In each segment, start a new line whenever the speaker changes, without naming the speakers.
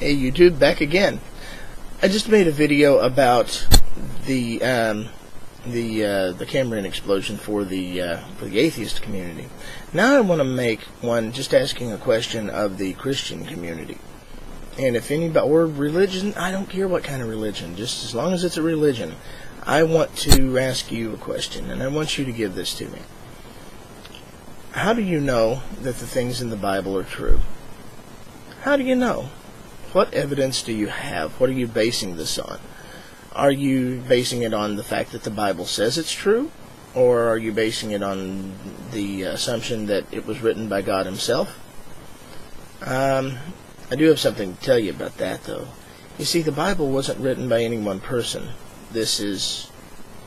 Hey YouTube, back again. I just made a video about the Cambrian explosion for the atheist community. Now I want to make one just asking a question of the Christian community. And if anybody, or religion, I don't care what kind of religion, just as long as it's a religion, I want to ask you a question, and I want you to give this to me. How do you know that the things in the Bible are true? How do you know? What evidence do you have? What are you basing this on? Are you basing it on the fact that the Bible says it's true? Or are you basing it on the assumption that it was written by God himself? I do have something to tell you about that, though. You see, the Bible wasn't written by any one person. This is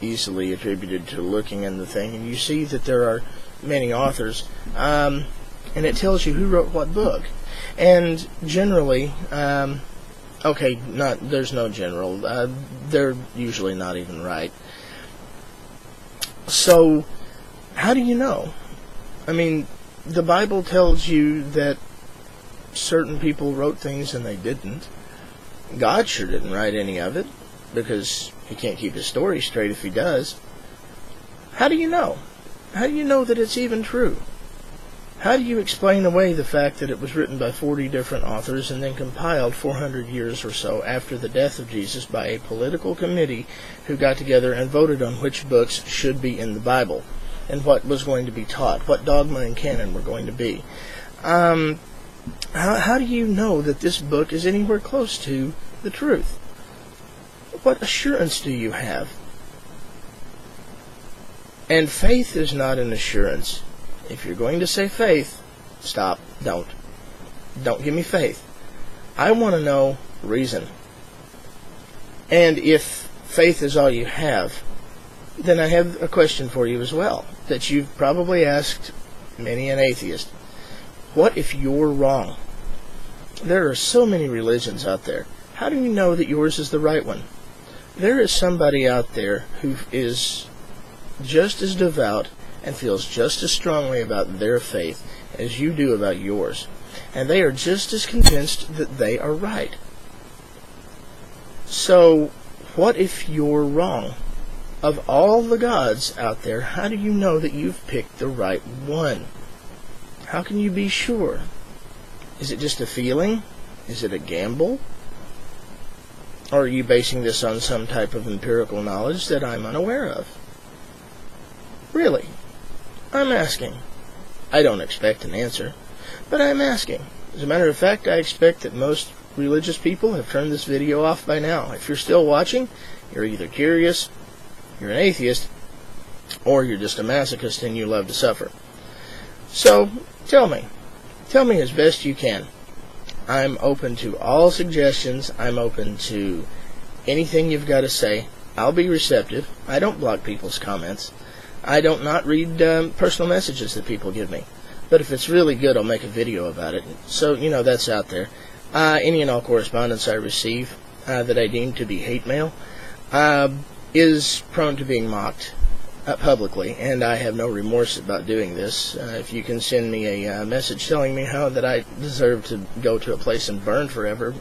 easily attributed to looking in the thing, and you see that there are many authors, and it tells you who wrote what book. And generally, there's no general. They're usually not even right. So, how do you know? I mean, the Bible tells you that certain people wrote things and they didn't. God sure didn't write any of it, because he can't keep his story straight if he does. How do you know? How do you know that it's even true? How do you explain away the fact that it was written by 40 different authors and then compiled 400 years or so after the death of Jesus by a political committee who got together and voted on which books should be in the Bible and what was going to be taught, what dogma and canon were going to be? How do you know that this book is anywhere close to the truth? What assurance do you have? And faith is not an assurance. If you're going to say faith, stop. Don't give me faith. I want to know reason. And if faith is all you have, then I have a question for you as well, that you've probably asked many an atheist. What if you're wrong? There are so many religions out there. How do you know that yours is the right one? There is somebody out there who is just as devout and feels just as strongly about their faith as you do about yours. And they are just as convinced that they are right. So, what if you're wrong? Of all the gods out there, how do you know that you've picked the right one? How can you be sure? Is it just a feeling? Is it a gamble? Or are you basing this on some type of empirical knowledge that I'm unaware of? Really? I'm asking. I don't expect an answer, but I'm asking. As a matter of fact, I expect that most religious people have turned this video off by now. If you're still watching, you're either curious, you're an atheist, or you're just a masochist and you love to suffer. So, tell me as best you can. I'm open to all suggestions. I'm open to anything you've got to say. I'll be receptive. I don't block people's comments. I don't not read personal messages that people give me. But if it's really good, I'll make a video about it. So, that's out there. Any and all correspondence I receive that I deem to be hate mail is prone to being mocked publicly, and I have no remorse about doing this. If you can send me a message telling me how that I deserve to go to a place and burn forever,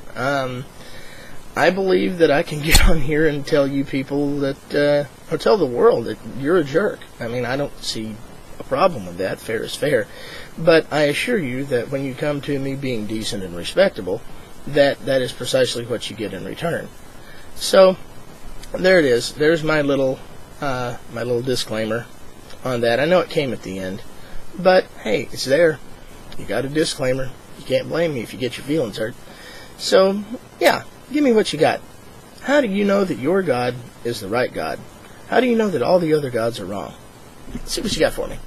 I believe that I can get on here and tell you people that, or tell the world that you're a jerk. I mean, I don't see a problem with that. Fair is fair. But I assure you that when you come to me being decent and respectable, that is precisely what you get in return. So, there it is. There's my little disclaimer on that. I know it came at the end, but hey, it's there. You got a disclaimer. You can't blame me if you get your feelings hurt. So, yeah. Give me what you got. How do you know that your God is the right God? How do you know that all the other gods are wrong? Let's see what you got for me.